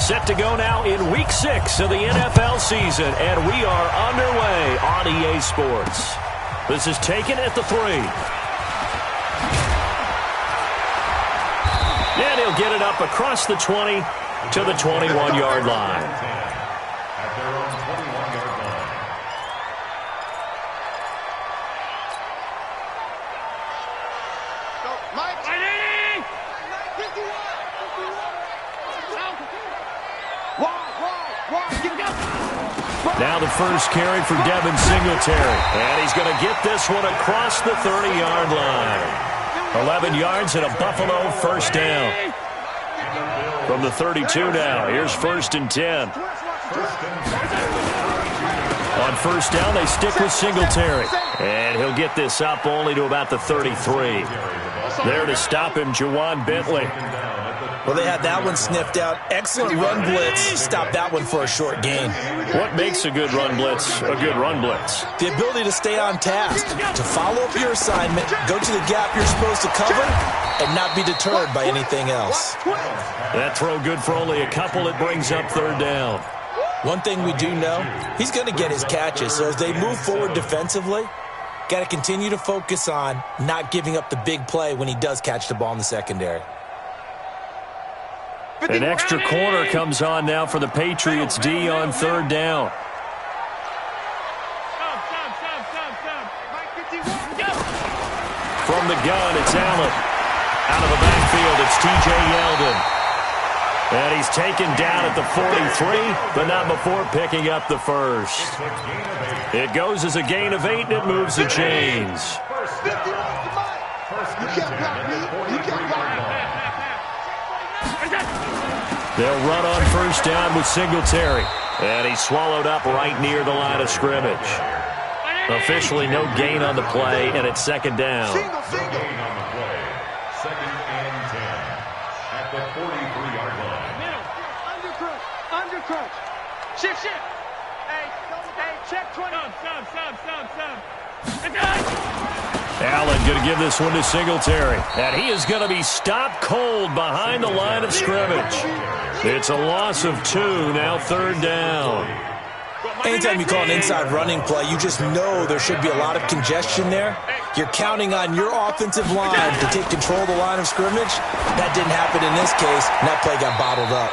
Set to go now in Week 6 of the NFL season, and we are underway on EA Sports. This is taken at the 3. And he'll get it up across the 20 to the 21-yard line. Now the first carry for Devin Singletary. And he's going to get this one across the 30-yard line. 11 yards and a Buffalo first down. From the 32 now, here's 1st and 10. On first down, they stick with Singletary. And he'll get this up only to about the 33. There to stop him, Juwan Bentley. Well, they had that one sniffed out. Excellent run blitz. Stop that one for a short gain. What makes a good run blitz a good run blitz? The ability to stay on task, to follow up your assignment, go to the gap you're supposed to cover, and not be deterred by anything else. That throw good for only a couple. It brings up 3rd down. One thing we do know, he's going to get his catches. So as they move forward defensively, got to continue to focus on not giving up the big play when he does catch the ball in the secondary. An extra corner comes on now for the Patriots D on 3rd down. From the gun, it's Allen. Out of the backfield, it's T.J. Yeldon. And he's taken down at the 43, but not before picking up the first. It goes as a gain of 8, and it moves the chains. They'll run on first down with Singletary. And he's swallowed up right near the line of scrimmage. Officially no gain on the play, and it's 2nd down. Gain on the play. 2nd and 10 at the 43-yard line. Middle. Undercrunch. Shift. Hey, check 20. Allen going to give this one to Singletary. And he is going to be stopped cold behind the line of scrimmage. It's a loss of 2, now 3rd down. Anytime you call an inside running play, you just know there should be a lot of congestion there. You're counting on your offensive line to take control of the line of scrimmage. That didn't happen in this case, and that play got bottled up.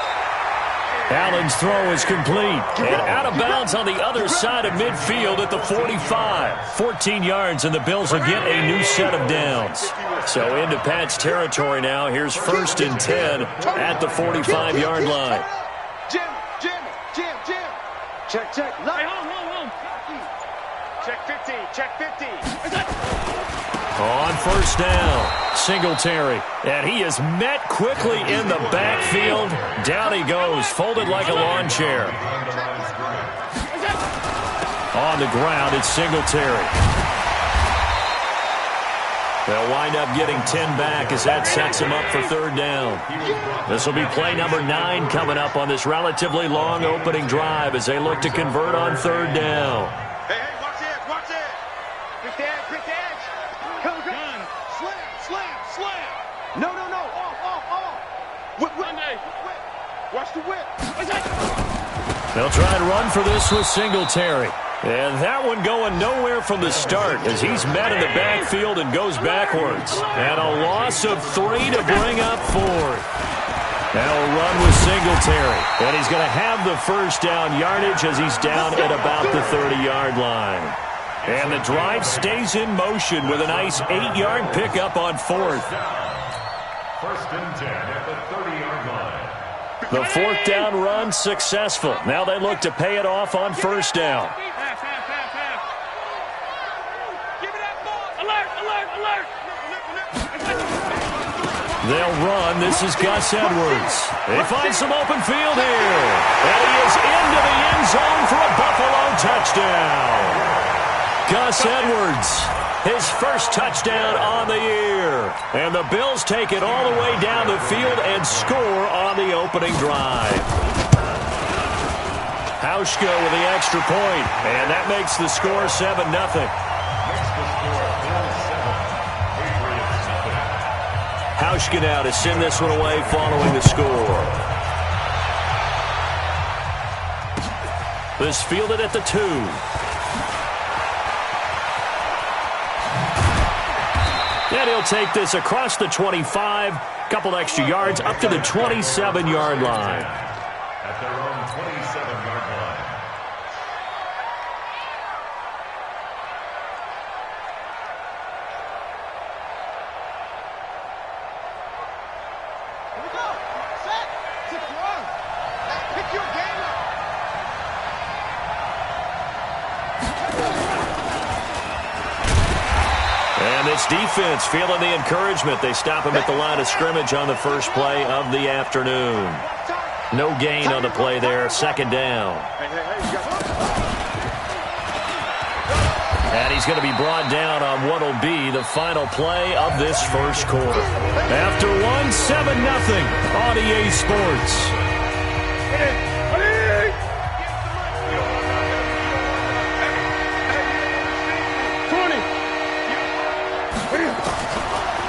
Allen's throw is complete. And out of bounds on the other side of midfield at the 45. 14 yards, and the Bills will get a new set of downs. So into Pat's territory now. Here's 1st and 10 at the 45-yard line. Jim. Check. Hold. Check 50. On first down, Singletary. And he is met quickly in the backfield. Down he goes, folded like a lawn chair. On the ground, it's Singletary. They'll wind up getting 10 back as that sets him up for 3rd down. This will be play number 9 coming up on this relatively long opening drive as they look to convert on 3rd down. Hey, watch it. Quick edge. Come on. Slam. No. Off. Whip. Watch the whip. They'll try and run for this with Singletary. And that one going nowhere from the start as he's met in the backfield and goes backwards. And a loss of 3 to bring up 4th. That'll run with Singletary. And he's going to have the first down yardage as he's down at about the 30-yard line. And the drive stays in motion with a nice 8-yard pickup on 4th. 1st and 10 at the 30-yard line. The 4th down run successful. Now they look to pay it off on first down. They'll run. This is Gus Edwards. They find some open field here. And he is into the end zone for a Buffalo touchdown. Gus Edwards, his first touchdown on the year. And the Bills take it all the way down the field and score on the opening drive. Hauschka with the extra point, and that makes the score 7-0. Hauschka now to send this one away following the score. This fielded at the 2. And he'll take this across the 25. Couple extra yards up to the 27-yard line. At their own 27-yard line. Here we go. Set. Tip one. Pick your game up. And this defense feeling the encouragement. They stop him at the line of scrimmage on the first play of the afternoon. No gain on the play there. Second down. And he's going to be brought down on what will be the final play of this first quarter. After one, 7-0 on EA Sports.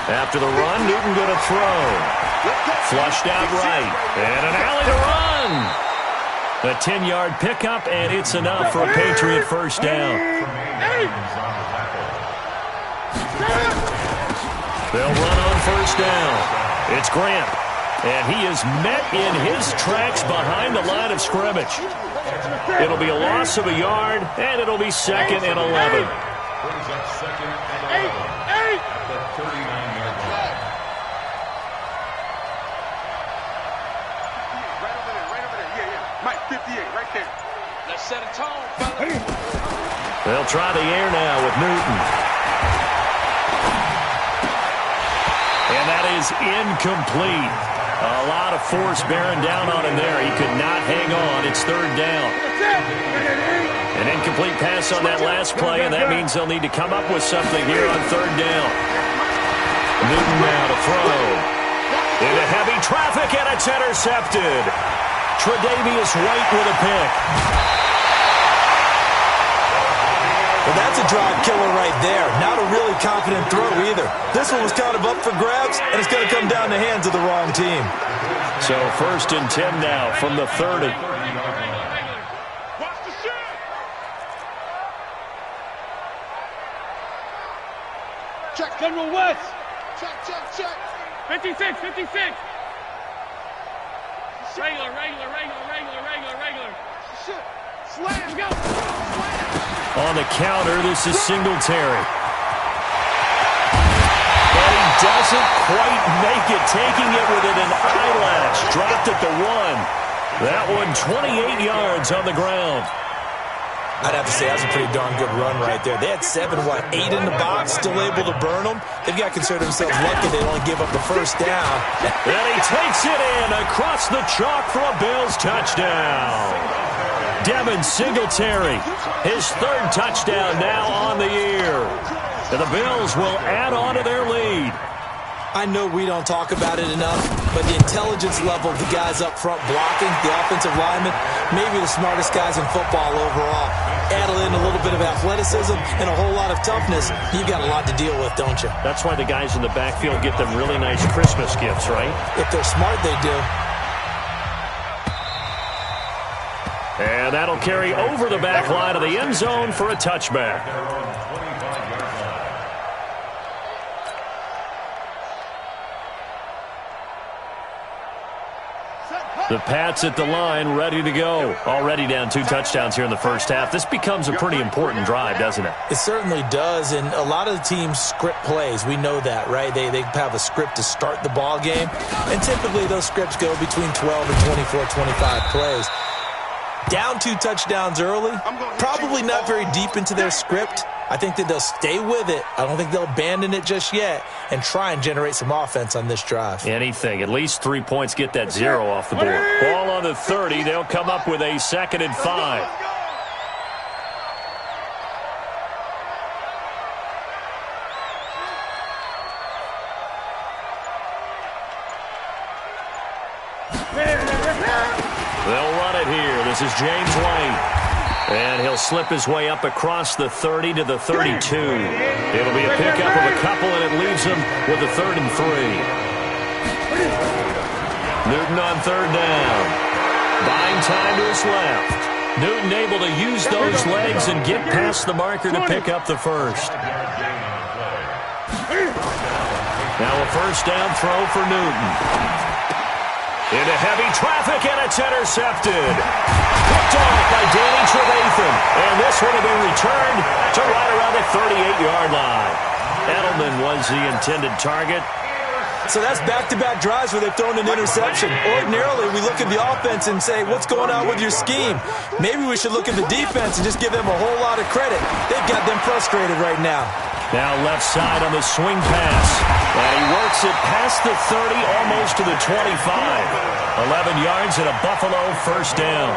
After the run, Newton going to throw. Flushed out right. And an alley to run. A 10-yard pickup, and it's enough for a Patriot first down. They'll run on first down. It's Grant. And he is met in his tracks behind the line of scrimmage. It'll be a loss of a yard, and it'll be 2nd and 11. Brings up 2nd and 11 at the 39-yard line. Right over there. Yeah. Mike, 58, right there. Let's set a tone, fella. They'll try the air now with Newton. And that is incomplete. A lot of force bearing down on him there. He could not hang on. It's 3rd down. An incomplete pass on that last play, and that means they'll need to come up with something here on 3rd down. Newton now to throw. Into heavy traffic, and it's intercepted. Tre'Davious White with a pick. Well, that's a drive killer right there. Not a really confident throw either. This one was kind of up for grabs, and it's going to come down the hands of the wrong team. So 1st and 10 now from the 30. Watch the shot. Check, General West. Check. 56. Regular. Shit. Slam. Go. On the counter, this is Singletary. But he doesn't quite make it, taking it within an eyelash. Dropped at the 1. That one 28 yards on the ground. I'd have to say that's a pretty darn good run right there. They had 8 in the box, still able to burn them. They've got to consider themselves lucky they only give up the first down. And he takes it in across the chalk for a Bills touchdown. Devin Singletary, his 3rd touchdown now on the year. And the Bills will add on to their lead. I know we don't talk about it enough, but the intelligence level of the guys up front blocking, the offensive linemen, maybe the smartest guys in football overall. Add in a little bit of athleticism and a whole lot of toughness, you've got a lot to deal with, don't you? That's why the guys in the backfield get them really nice Christmas gifts, right? If they're smart, they do. And that'll carry over the back line of the end zone for a touchback. The Pats at the line, ready to go. Already down 2 touchdowns here in the first half. This becomes a pretty important drive, doesn't it? It certainly does, and a lot of the teams script plays. We know that, right? They have a script to start the ball game, and typically those scripts go between 12 and 24, 25 plays. Down 2 touchdowns early, probably not very deep into their script. I think that they'll stay with it. I don't think they'll abandon it just yet and try and generate some offense on this drive. Anything. At least 3 points, get that 0 off the board. Ball on the 30. They'll come up with a 2nd and 5. They'll run it here. This is James White. And he'll slip his way up across the 30 to the 32. It'll be a pickup of a couple, and it leaves him with a 3rd and 3. Newton on 3rd down. Buying time to his left. Newton able to use those legs and get past the marker to pick up the first. Now a first down throw for Newton. Into heavy traffic, and it's intercepted. Picked off by Danny Trevathan. And this one will be returned to right around the 38-yard line. Edelman was the intended target. So that's back-to-back drives where they've thrown an interception. Ordinarily, we look at the offense and say, what's going on with your scheme? Maybe we should look at the defense and just give them a whole lot of credit. They've got them frustrated right now. Now left side on the swing pass. And he works it past the 30, almost to the 25. 11 yards and a Buffalo first down.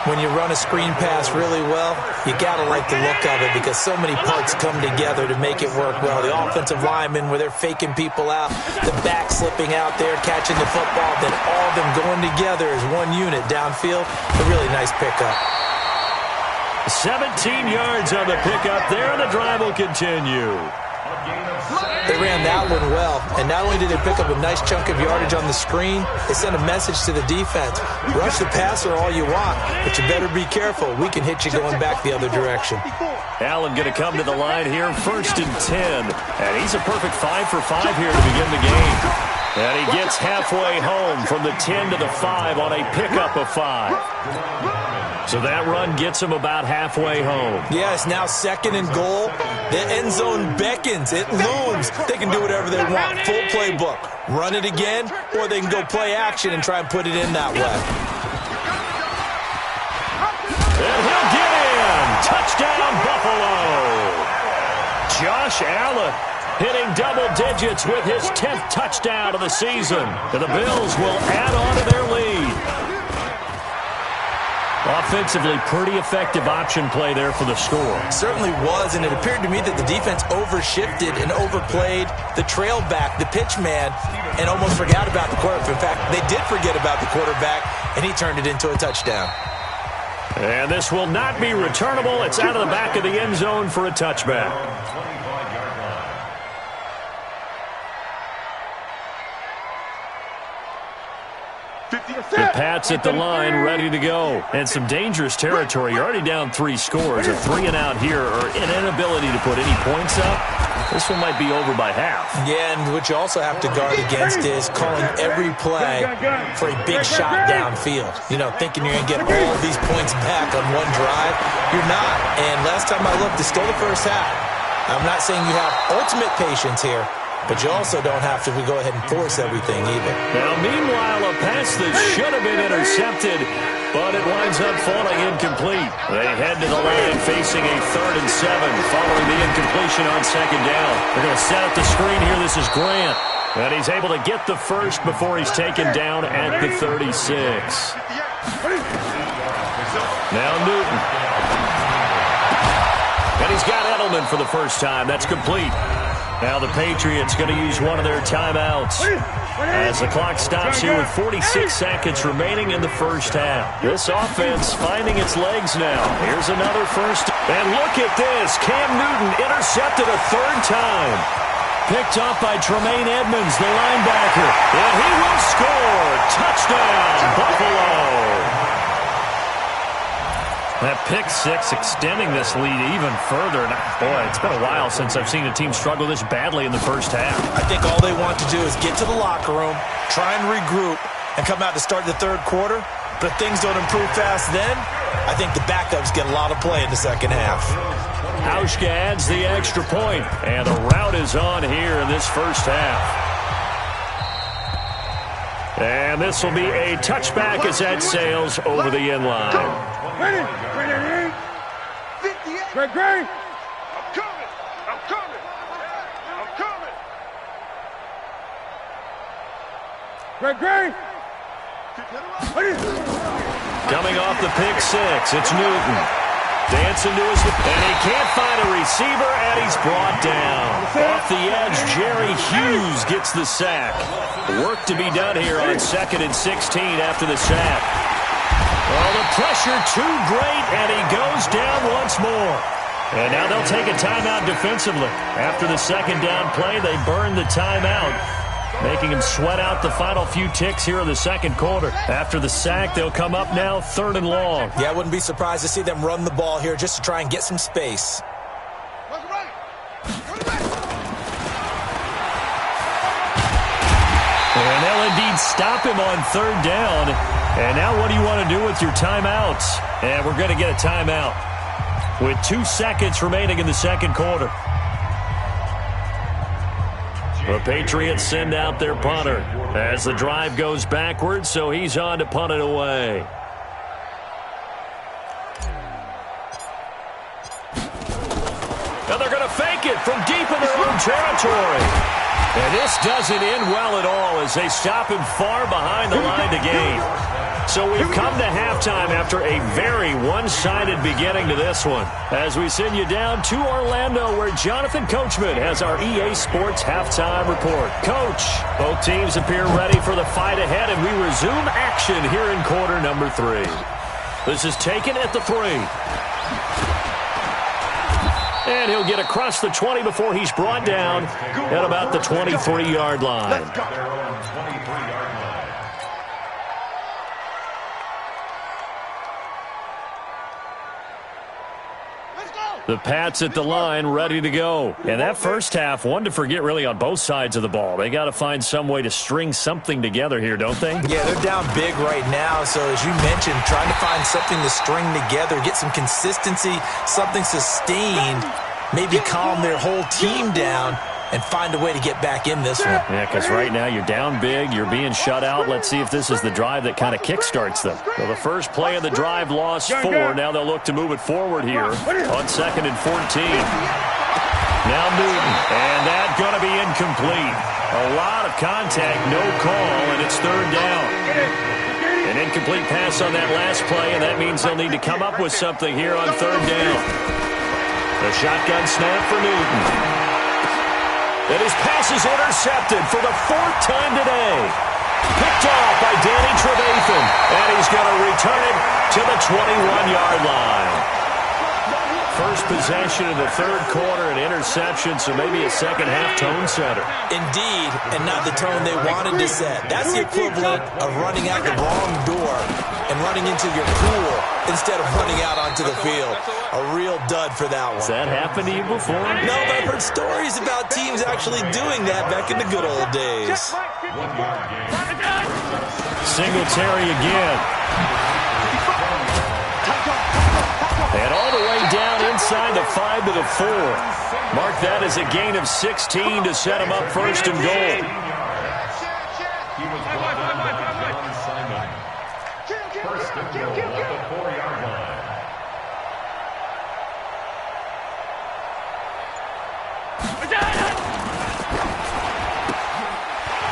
When you run a screen pass really well, you got to like the look of it because so many parts come together to make it work well. The offensive linemen, where they're faking people out, the back slipping out there, catching the football, then all of them going together as one unit downfield. A really nice pickup. 17 yards on the pickup there, and the drive will continue. They ran that one well, and not only did they pick up a nice chunk of yardage on the screen, they sent a message to the defense. Rush the passer all you want, but you better be careful. We can hit you going back the other direction. Allen going to come to the line here, 1st and 10. And he's a perfect 5 for 5 here to begin the game. And he gets halfway home from the 10 to the 5 on a pickup of 5. So that run gets him about halfway home. Yeah, it's now 2nd and goal. The end zone beckons. It looms. They can do whatever they want. Full playbook. Run it again, or they can go play action and try and put it in that way. And he'll get in. Touchdown, Buffalo. Josh Allen hitting double digits with his 10th touchdown of the season. And the Bills will add on to their lead. Offensively, pretty effective option play there for the score. Certainly was, and it appeared to me that the defense overshifted and overplayed the trail back, the pitch man, and almost forgot about the quarterback. In fact, they did forget about the quarterback, and he turned it into a touchdown. And this will not be returnable. It's out of the back of the end zone for a touchback. The Pats at the line, ready to go. And some dangerous territory. You're already down 3 scores. A 3 and out here, or an inability to put any points up. This one might be over by half. Yeah, and what you also have to guard against is calling every play for a big shot downfield. You know, thinking you're going to get all these points back on one drive. You're not. And last time I looked, it's still the first half. I'm not saying you have ultimate patience here, but you also don't have to go ahead and force everything either. Now, meanwhile, a pass that should have been intercepted, but it winds up falling incomplete. They head to the line facing a 3rd and 7 following the incompletion on 2nd down. They're going to set up the screen here. This is Grant. And he's able to get the first before he's taken down at the 36. Now Newton. And he's got Edelman for the first time. That's complete. Now the Patriots going to use one of their timeouts as the clock stops here with 46 seconds remaining in the first half. This offense finding its legs now. Here's another first. And look at this. Cam Newton intercepted a 3rd time. Picked off by Tremaine Edmonds, the linebacker. And he will score. Touchdown, Buffalo. That pick 6 extending this lead even further. And boy, it's been a while since I've seen a team struggle this badly in the first half. I think all they want to do is get to the locker room, try and regroup, and come out to start the 3rd quarter. But if things don't improve fast then, I think the backups get a lot of play in the 2nd half. Hauschka adds the extra point, and the route is on here in this first half. And this will be a touchback as that sails over the end line. Great. I'm coming. Great. Coming off the pick 6, it's Newton. Dancing to his... And he can't find a receiver, and he's brought down. Off the edge, Jerry Hughes gets the sack. Work to be done here on 2nd and 16 after the sack. Well, the pressure too great, and he goes down once more. And now they'll take a timeout defensively. After the 2nd down play, they burn the timeout. making him sweat out the final few ticks here in the second quarter. After the sack, they'll come up now 3rd and long. Yeah, I wouldn't be surprised to see them run the ball here just to try and get some space. And they'll indeed stop him on 3rd down. And now what do you want to do with your timeouts? And we're going to get a timeout with 2 seconds remaining in the second quarter. The Patriots send out their punter as the drive goes backwards, so he's on to punt it away. Now they're going to fake it from deep in their own territory. And this doesn't end well at all as they stop him far behind the line to gain. So we've come to halftime after a very one-sided beginning to this one. As we send you down to Orlando where Jonathan Coachman has our EA Sports halftime report. Coach, both teams appear ready for the fight ahead, and we resume action here in quarter number 3. This is taken at the 3. And he'll get across the 20 before he's brought down at about the 23-yard line. The Pats at the line, ready to go. And that first half, one to forget really on both sides of the ball. They got to find some way to string something together here, don't they? Yeah, they're down big right now. So as you mentioned, trying to find something to string together, get some consistency, something sustained, maybe calm their whole team down and find a way to get back in this one. Yeah, because right now you're down big, you're being shut out. Let's see if this is the drive that kind of kickstarts them. So the first play of the drive lost 4. Now they'll look to move it forward here on 2nd and 14. Now Newton, and that's going to be incomplete. A lot of contact, no call, and it's 3rd down. An incomplete pass on that last play, and that means they'll need to come up with something here on 3rd down. The shotgun snap for Newton. And his pass is intercepted for the 4th time today. Picked off by Danny Trevathan. And he's going to return it to the 21-yard line. First possession in the 3rd quarter, an interception, so maybe a second-half tone setter. Indeed, and not the tone they wanted to set. That's the equivalent of running out the wrong door and running into your pool instead of running out onto the field. A real dud for that one. Has that happened to you before? No, but I've heard stories about teams actually doing that back in the good old days. Singletary again. And all the way down inside the 5 to the 4. Mark that as a gain of 16 to set him up 1st and goal. He was brought down by John Simon. 1st and goal at the 4-yard line.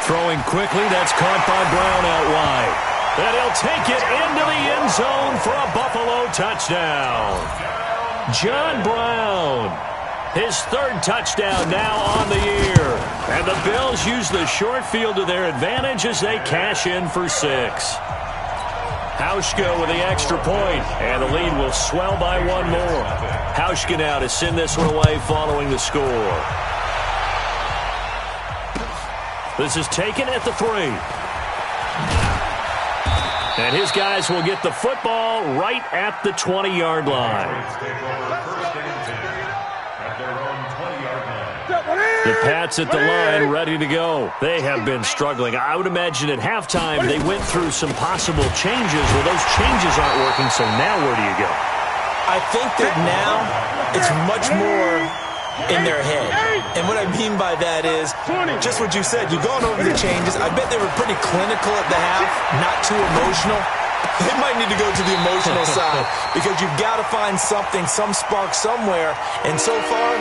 Throwing quickly, that's caught by Brown out wide. And he'll take it into the end zone for a Buffalo touchdown. John Brown, his 3rd touchdown now on the year. And the Bills use the short field to their advantage as they cash in for 6. Hauschka with the extra point, and the lead will swell by 1 more. Hauschka now to send this one away following the score. This is taken at the 3. And his guys will get the football right at the 20-yard line. The Pats at the line, ready to go. They have been struggling. I would imagine at halftime they went through some possible changes. Well, those changes aren't working, so now where do you go? I think that now it's much more in their head. And what I mean by that is just what you said. You've gone over the changes. I bet they were pretty clinical at the half, not too emotional. They might need to go to the emotional side because you've got to find something, some spark somewhere. And so far,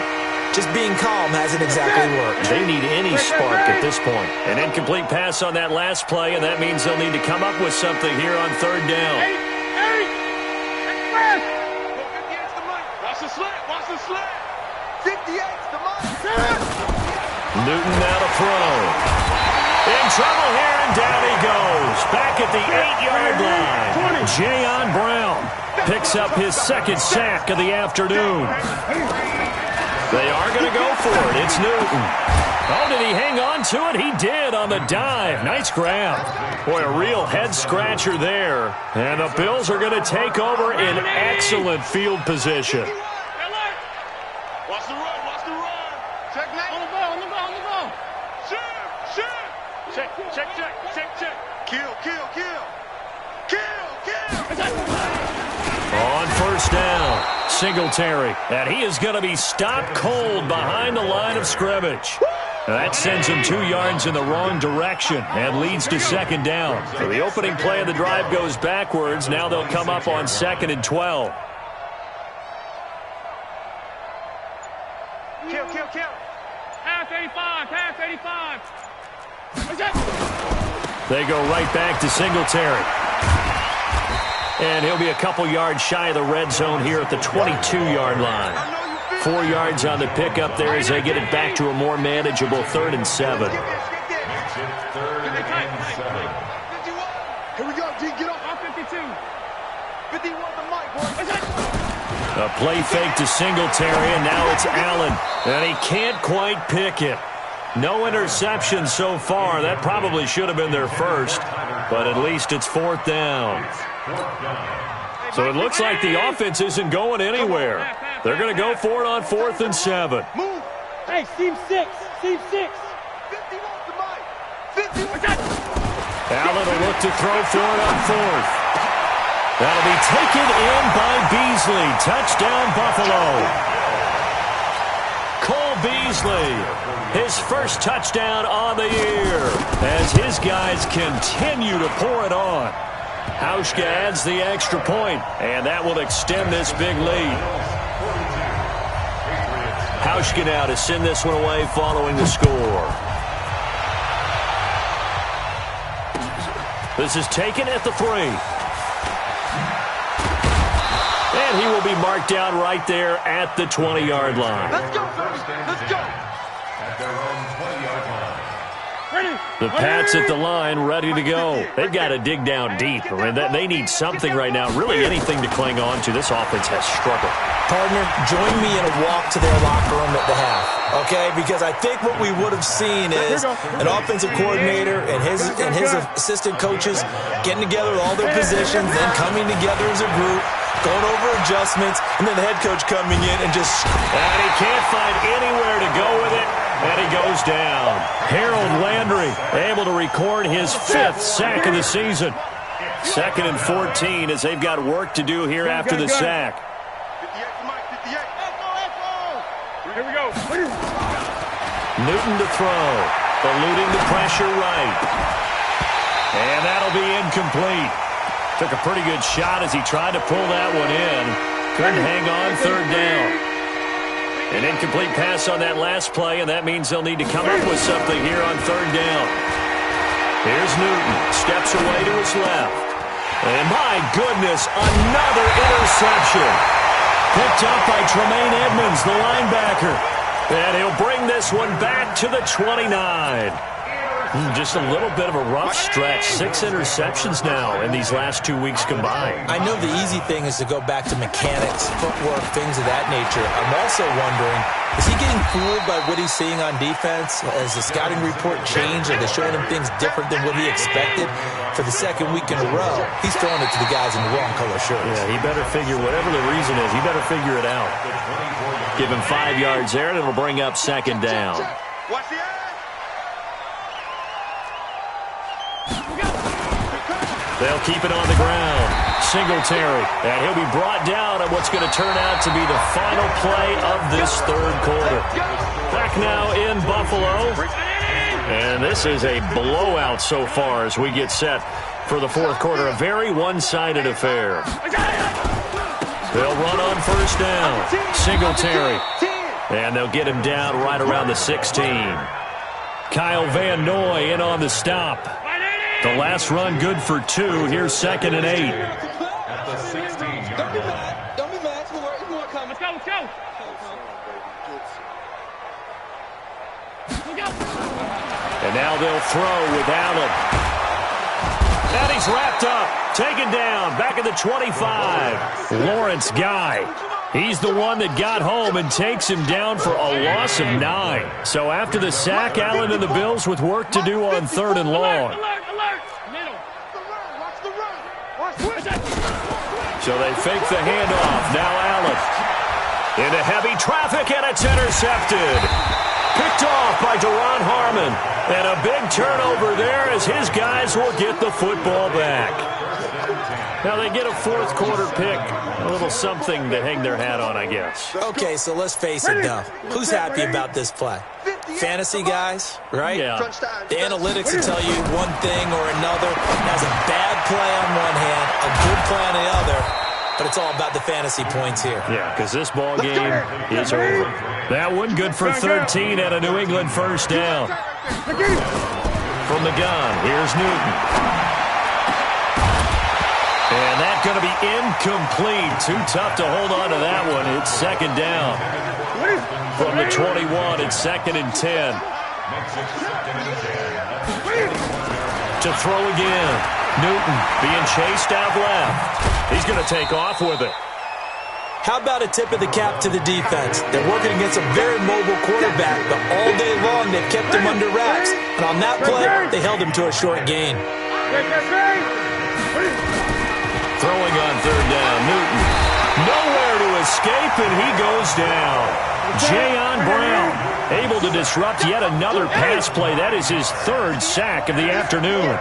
just being calm hasn't exactly worked. They need any spark at this point. An incomplete pass on that last play, and that means they'll need to come up with something here on 3rd down. Watch the slant. Watch the slant. 58's the money. Newton now to throw. In trouble here, and down he goes. Back at the 8-yard line. Jayon Brown picks up his 2nd sack of the afternoon. They are going to go for it. It's Newton. Oh, did he hang on to it? He did on the dive. Nice grab. Boy, a real head-scratcher there. And the Bills are going to take over in excellent field position. Watch the run, watch the run. Check, Nate. On the ball, on the ball, on the ball. Check. Check. Kill. On first down, Singletary. And he is going to be stopped cold behind the line of scrimmage. That sends him 2 yards in the wrong direction and leads to second down. So the opening play of the drive goes backwards. Now they'll come up on 2nd and 12. Kill. Pass 85. They go right back to Singletary. And he'll be a couple yards shy of the red zone here at the 22-yard line. 4 yards on the pickup there as they get it back to a more manageable 3rd and 7. Here we go, G. Get off 52. 51 the mic, boy. A play fake to Singletary, and now it's Allen. And he can't quite pick it. No interception so far. That probably should have been their first, but at least it's 4th down. So it looks like the offense isn't going anywhere. They're going to go for it on 4th and 7. Move. Hey, seam 6. 51 the mic. 51. Allen will look to throw for it on 4th. That'll be taken in by Beasley. Touchdown, Buffalo. Cole Beasley, his first touchdown on the year as his guys continue to pour it on. Hauschka adds the extra point, and that will extend this big lead. Hauschka now to send this one away following the score. This is taken at the 3. And he will be marked down right there at the 20-yard line. Let's go, let's go. At their own 20-yard line. The Pats at the line, ready to go. They've got to dig down deep. I mean, they need something right now, really anything to cling on to. This offense has struggled. Partner, join me in a walk to their locker room at the half, okay? Because I think what we would have seen is an offensive coordinator and his assistant coaches getting together with all their positions, then coming together as a group, going over adjustments, and then the head coach coming in and just... And he can't find anywhere to go with it, and he goes down. Harold Landry able to record his 5th sack of the season. 2nd and 14 as they've got work to do here after the sack. 58 the mic. 58. Here we go. Newton to throw, eluding the pressure right. And that'll be incomplete. Took a pretty good shot as he tried to pull that one in. Couldn't hang on 3rd down. An incomplete pass on that last play, and that means they'll need to come up with something here on 3rd down. Here's Newton. Steps away to his left. And my goodness, another interception. Picked up by Tremaine Edmonds, the linebacker. And he'll bring this one back to the 29. Just a little bit of a rough stretch. 6 interceptions now in these last 2 weeks combined. I know the easy thing is to go back to mechanics, footwork, things of that nature. I'm also wondering, is he getting fooled by what he's seeing on defense? Has the scouting report changed? Are they showing him things different than what he expected? For the 2nd week in a row, he's throwing it to the guys in the wrong color shirts. Yeah, he better figure, whatever the reason is, he better figure it out. Give him 5 yards there, and it'll bring up 2nd down. Watch the edge. They'll keep it on the ground. Singletary. And he'll be brought down on what's going to turn out to be the final play of this 3rd quarter. Back now in Buffalo. And this is a blowout so far as we get set for the 4th quarter. A very one-sided affair. They'll run on 1st down. Singletary. And they'll get him down right around the 16. Kyle Van Noy in on the stop. The last run good for 2. Here's 2nd and 8. At the 16-yard line. Don't be mad. It's more coming. Let's go. And now they'll throw with Allen. And he's wrapped up. Taken down. Back at the 25. Lawrence Guy He's the one that got home and takes him down for a loss of 9. So after the sack, Allen and the Bills with work to do on 3rd and long. So they fake the handoff. Now Allen into heavy traffic, and it's intercepted. Picked off by Duron Harmon. And a big turnover there as his guys will get the football back. Now they get a fourth quarter pick. A little something to hang their hat on, I guess. Okay, so let's face it now. Who's happy about this play? Fantasy guys, right? Yeah. The analytics will tell you one thing or another. Has a bad play on one hand, a good play on the other, but it's all about the fantasy points here. Yeah, because this ball game is over. That one good for 13 at a New England first down. From the gun, here's Newton. And that's going to be incomplete. Too tough to hold on to that one. It's second down. From the 21, it's 2nd and 10. To throw again. Newton being chased out left. He's going to take off with it. How about a tip of the cap to the defense? They're working against a very mobile quarterback, but all day long they've kept him under wraps. And on that play, they held him to a short gain. Throwing on 3rd down, Newton. Nowhere to escape, and he goes down. Jayon Brown able to disrupt yet another pass play. That is his 3rd sack of the afternoon.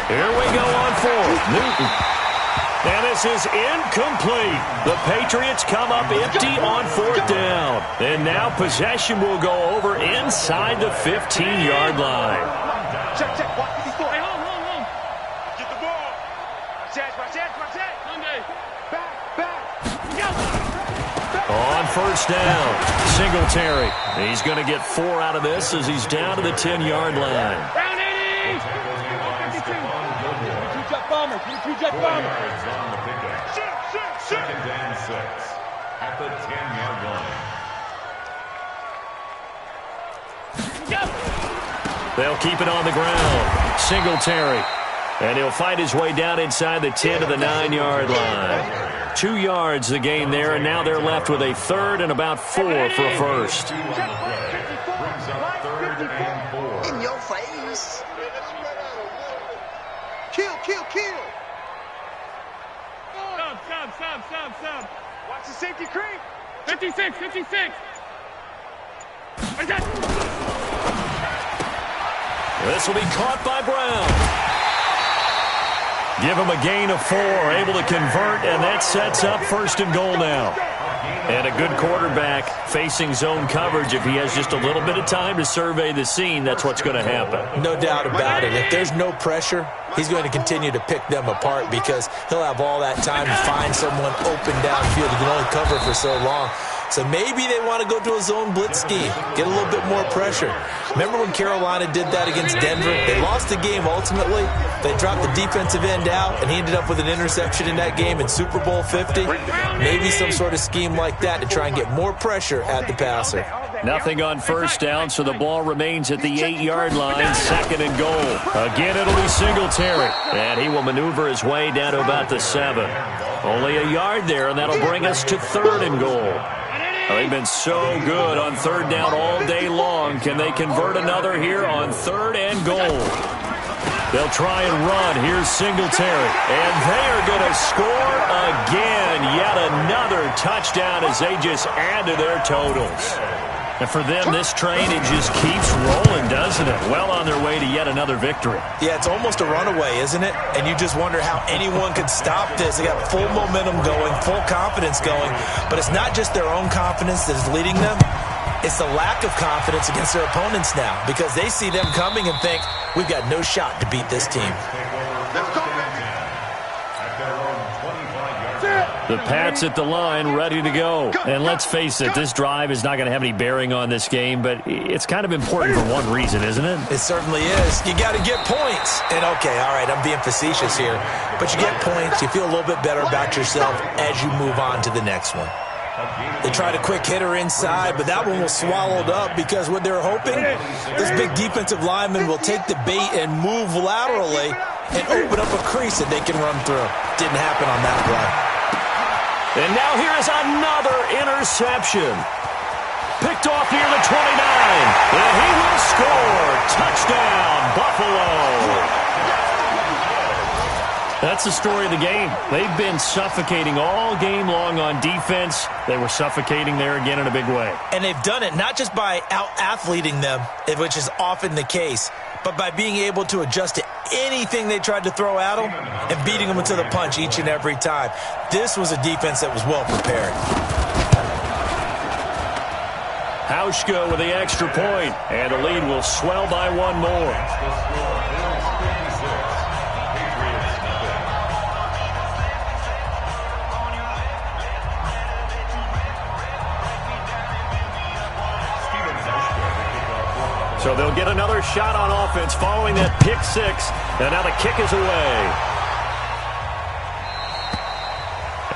Here we go on 4th. Newton. And this is incomplete. The Patriots come up empty on 4th down. And now possession will go over inside the 15-yard line. Check. Watch 54. Hey, home. Get the ball. Watch that. Back. On 1st down, Singletary. He's going to get 4 out of this as he's down to the 10-yard line. Round 80. 2-jet bomber. Second and 6 at the 10-yard line. They'll keep it on the ground. Singletary. And he'll fight his way down inside the 10 to the 9-yard line. 2 yards the gain there, and now they're left with a 3rd and about 4 for a first. Brings up 3rd and 4. In your face. Kill. Stop. Watch the safety creep. 56. This will be caught by Brown. Give him a gain of 4, able to convert, and that sets up 1st and goal now. And a good quarterback facing zone coverage. If he has just a little bit of time to survey the scene, that's what's going to happen. No doubt about it. If there's no pressure, he's going to continue to pick them apart because he'll have all that time to find someone open downfield. He can only cover for so long. So maybe they want to go to a zone blitz scheme, get a little bit more pressure. Remember when Carolina did that against Denver? They lost the game ultimately. They dropped the defensive end out, and he ended up with an interception in that game in Super Bowl 50. Maybe some sort of scheme like that to try and get more pressure at the passer. Nothing on 1st down, so the ball remains at the 8-yard line, 2nd and goal. Again, it'll be Singletary, and he will maneuver his way down to about the 7. Only a yard there, and that'll bring us to 3rd and goal. They've been so good on 3rd down all day long. Can they convert another here on 3rd and goal? They'll try and run. Here's Singletary. And they are going to score again. Yet another touchdown as they just add to their totals. And for them, this train, it just keeps rolling, doesn't it? Well on their way to yet another victory. Yeah, it's almost a runaway, isn't it? And you just wonder how anyone could stop this. They got full momentum going, full confidence going. But it's not just their own confidence that is leading them. It's the lack of confidence against their opponents now because they see them coming and think, we've got no shot to beat this team. The Pats at the line, ready to go. And let's face it, this drive is not going to have any bearing on this game, but it's kind of important for one reason, isn't it? It certainly is. You got to get points. And okay, all right, I'm being facetious here, but you get points, you feel a little bit better about yourself as you move on to the next one. They tried a quick hitter inside, but that one was swallowed up because what they're hoping, this big defensive lineman will take the bait and move laterally and open up a crease that they can run through. Didn't happen on that play. And now here is another interception. Picked off near the 29. And he will score. Touchdown, Buffalo. That's the story of the game. They've been suffocating all game long on defense. They were suffocating there again in a big way. And they've done it not just by out-athleting them, which is often the case, but by being able to adjust to anything they tried to throw at them and beating them to the punch each and every time. This was a defense that was well prepared. Hauschka with the extra point, and the lead will swell by one more. So they'll get another shot on offense following that pick six. And now the kick is away.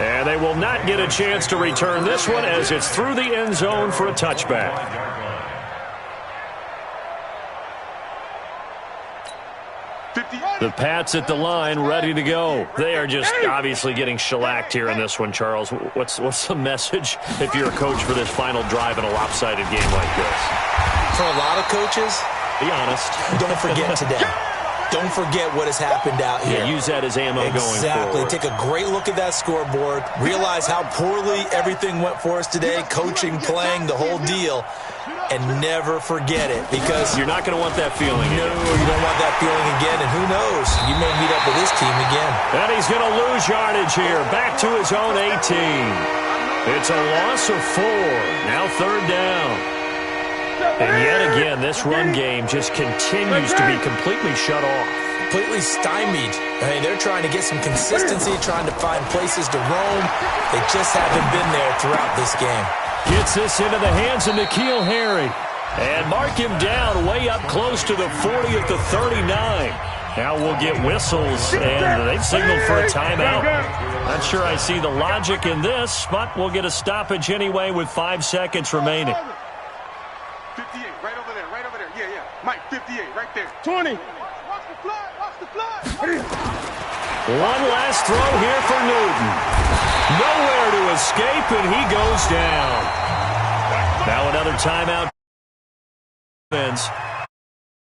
And they will not get a chance to return this one as it's through the end zone for a touchback. The Pats at the line, ready to go. They are just obviously getting shellacked here in this one, Charles. What's the message if you're a coach for this final drive in a lopsided game like this? For a lot of coaches, be honest. Don't forget today. Don't forget what has happened out here. Yeah, use that as ammo going forward. Exactly. Take a great look at that scoreboard. Realize how poorly everything went for us today, coaching, playing, the whole deal. And never forget it, because you're not going to want that feeling again. No, you don't want that feeling again. And who knows? You may meet up with this team again. And he's going to lose yardage here. Back to his own 18. It's a loss of 4. Now third down. And yet again, this run game just continues to be completely shut off. Completely stymied. I mean, they're trying to get some consistency, trying to find places to roam. They just haven't been there throughout this game. Gets this into the hands of N'Keal Harry. And mark him down way up close to the 40 at the 39. Now we'll get whistles, and they've signaled for a timeout. Not sure I see the logic in this, but we'll get a stoppage anyway with 5 seconds remaining. 58, right over there, right over there. Yeah, yeah. Mike, 58, right there. 20. Watch the fly, watch the fly. One last throw here for Newton. Nowhere to escape, and he goes down. Now another timeout.